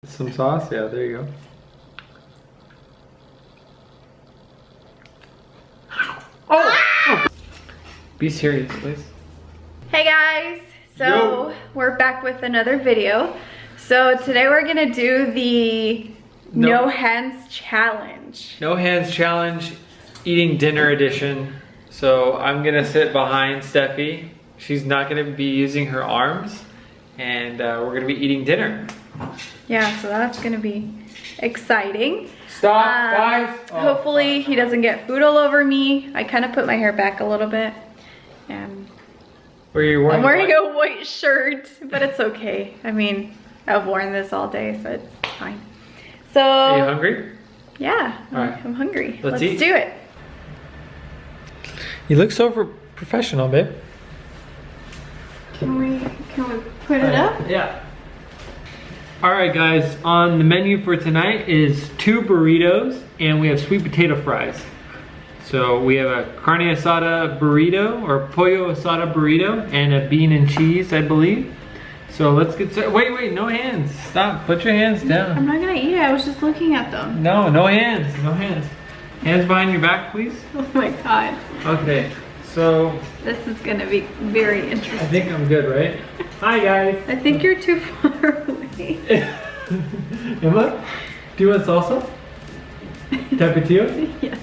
Some sauce? Yeah, there you go. Oh! Be serious, please. Hey guys! So, we're back with another video. So today we're gonna do the no hands challenge. No hands challenge, eating dinner edition. So I'm gonna sit behind Stefy. She's not gonna be using her arms, and we're gonna be eating dinner. Yeah, so that's gonna be exciting. Stop, guys! Hopefully he doesn't get food all over me. I kind of put my hair back a little bit. And I'm wearing a white shirt, but it's okay. I mean, I've worn this all day, so it's fine. So, are you hungry? Yeah, right. I'm hungry. Let's do it. You look so professional, babe. Can we put it up? Yeah. Alright guys, on the menu for tonight is 2 burritos and we have sweet potato fries. So we have a carne asada burrito or pollo asada burrito and a bean and cheese, I believe. So let's get started. Wait, no hands. Stop, put your hands down. I'm not gonna eat it, I was just looking at them. No hands, no hands. Hands behind your back, please. Oh my god. Okay. So this is gonna be very interesting. I think I'm good, right? Hi guys. I think you're too far away. Emma, do you want salsa? Tapatio? Yes.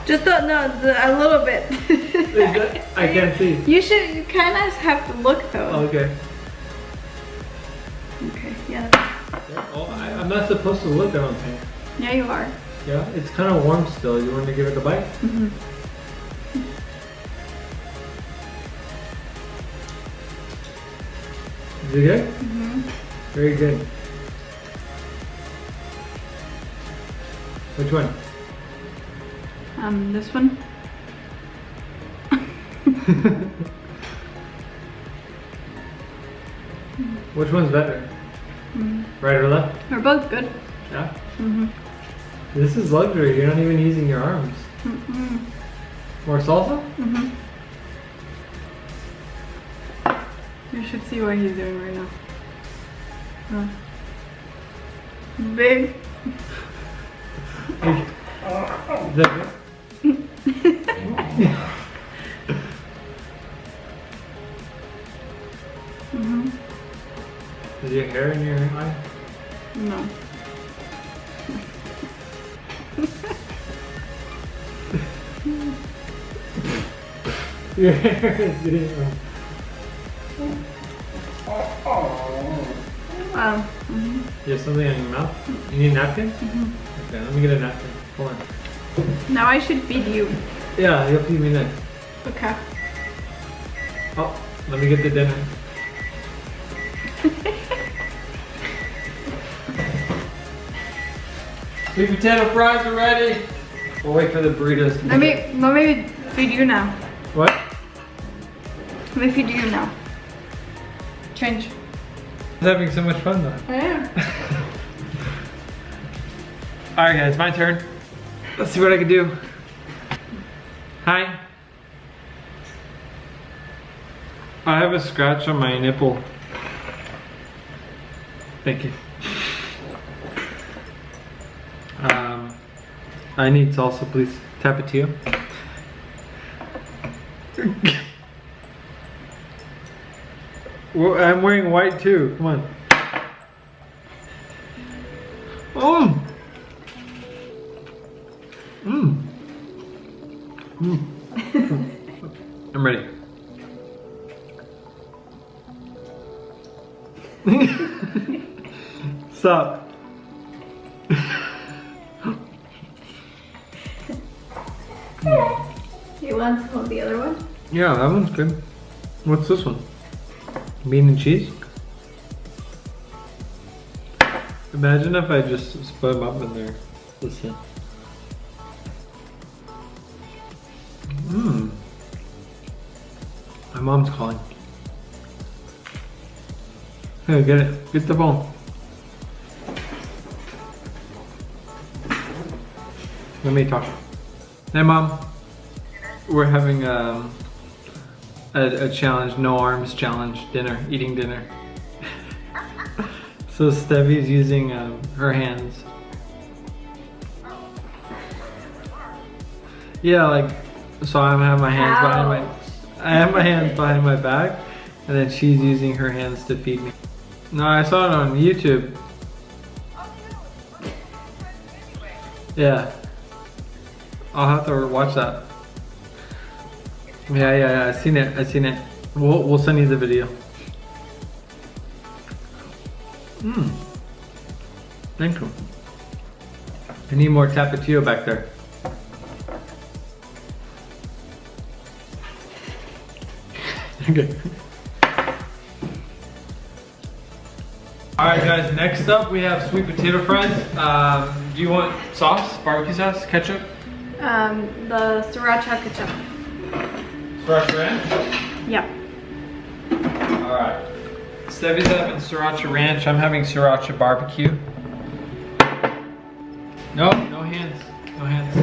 Just a little bit. I can't see. You kind of have to look though. Okay. Okay, yeah. Oh, I'm not supposed to look, I don't think. Yeah, you are. Yeah, it's kind of warm still. You want to give it a bite? Mm-hmm. Is it good? Mm-hmm. Very good. Which one? This one. Which one's better? Right or left? They're both good. Yeah? Mm-hmm. This is luxury. You're not even using your arms. Mm-hmm. More salsa? Mm-hmm. You should see what he's doing right now. Big. Is that good? Mm-hmm. Is your hair in your eye? No. Your hair is getting on. Mm-hmm. You have something on your mouth? You need a napkin? Mm-hmm. Okay, let me get a napkin. Hold on. Now I should feed you. Yeah, you'll feed me next. Okay. Oh, let me get the dinner. Sweet potato fries are ready. We'll wait for the burritos to Let me feed you now. What? Let me feed you now. Change. I'm having so much fun though. I am. Alright guys, my turn. Let's see what I can do. Hi. I have a scratch on my nipple. Thank you. I need salsa, please. Tapatio. Well, I'm wearing white too. Come on. Oh. I'm ready. Stop. You want some of the other one? Yeah, that one's good. What's this one? Bean and cheese? Imagine if I just split them up in there. Listen. My mom's calling. Here, get it. Get the phone. Let me talk. Hey Mom, we're having a challenge, no arms challenge, eating dinner. So Steffi's using her hands. Yeah, like, so I have my hands behind my back, and then she's using her hands to feed me. No, I saw it on YouTube. Yeah. I'll have to watch that. Yeah, I seen it. We'll send you the video. Thank you. I need more tapatio back there. Okay. Alright guys, next up we have sweet potato fries. Do you want sauce, barbecue sauce, ketchup? The sriracha ketchup. Sriracha ranch? Yep. Alright. Steffi's having sriracha ranch, I'm having sriracha barbecue. No hands. No hands.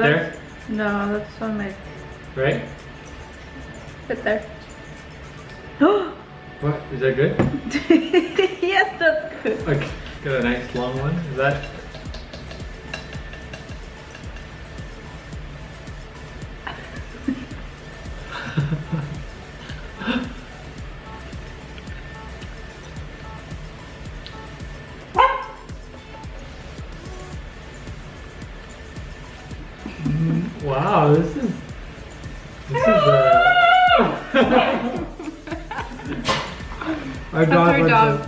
There? No, that's on my... Right? Sit there. What? Is that good? Yes, that's good. Okay, got a nice long one. Is that? Wow, this is our dog.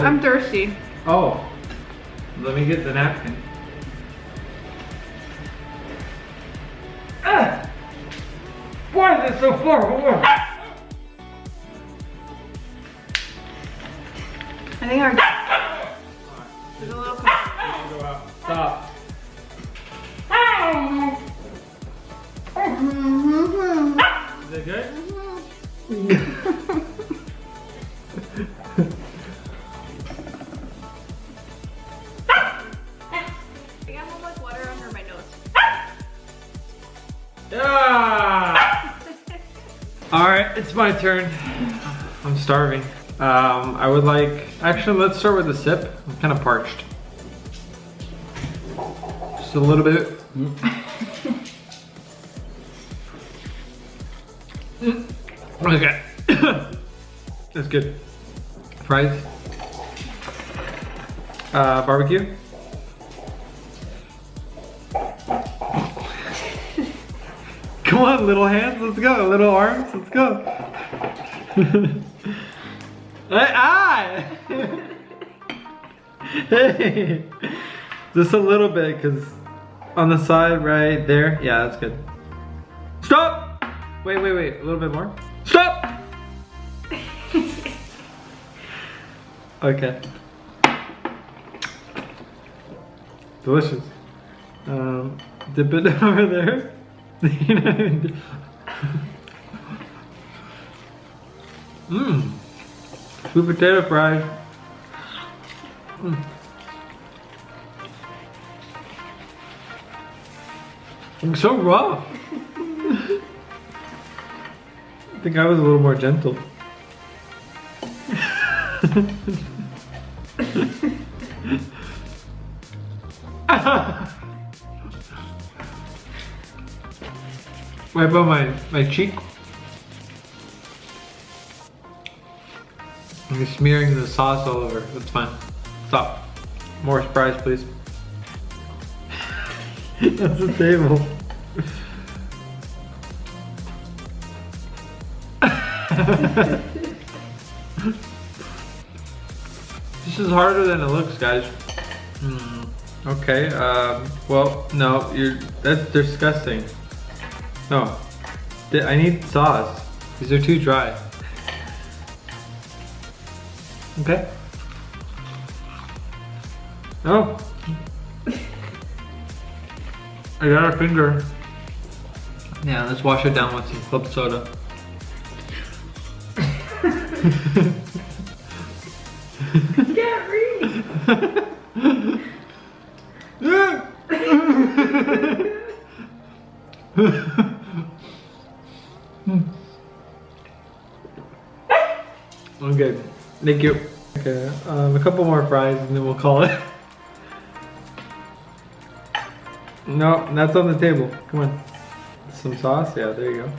I'm thirsty. Oh, let me get the napkin. Why is it so far away? I think our there's a little. Stop. Is that good? I got so much water under my nose. Yeah. All right, it's my turn. I'm starving. I would like, actually let's start with a sip. I'm kind of parched. Just a little bit. Okay. That's good. Fries. Barbecue. Come on, little hands, let's go. Little arms, let's go. Hey, just a little bit, because on the side right there. Yeah, that's good. Stop! Wait, a little bit more. Stop! Okay. Delicious. Dip it over there. Sweet potato fries. I'm so rough. I think I was a little more gentle. Right above my cheek. I'm smearing the sauce all over. That's fine. Stop. More fries, please. That's the table. This is harder than it looks, guys. Okay. Well, no, that's disgusting. No, I need sauce. These are too dry. Okay. Oh. I got a finger. Yeah, let's wash it down with some club soda. Can't read. Okay, thank you. Okay, a couple more fries and then we'll call it. No, that's on the table. Come on. Some sauce? Yeah, there you go.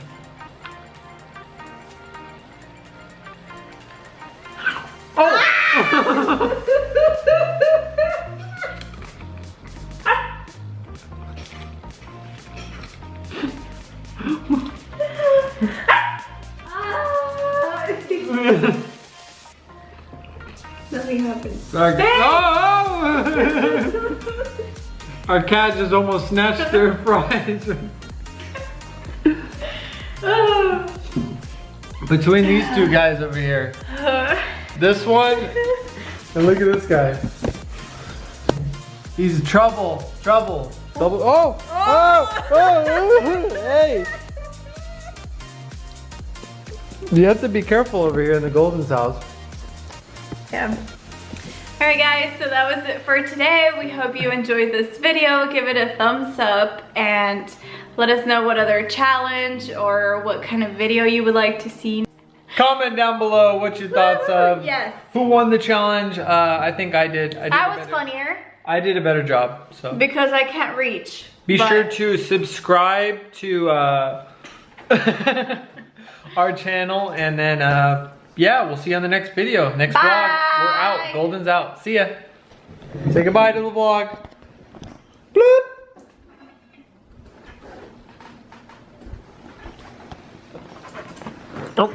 Oh! Nothing happened. Our cat just almost snatched their fries. Between these two guys over here. This one, and look at this guy. He's trouble. Double. Oh! Hey! You have to be careful over here in the Golden's house. Yeah. Alright guys, so that was it for today. We hope you enjoyed this video. Give it a thumbs up and let us know what other challenge or what kind of video you would like to see. Comment down below what your thoughts of. Yes. Who won the challenge. I think I did. I was funnier. I did a better job. So because I can't reach. Be sure to subscribe to our channel, and then yeah, we'll see you on the next video. Next vlog. We're out. Golden's out. See ya. Say goodbye to the vlog. Bloop. Oh.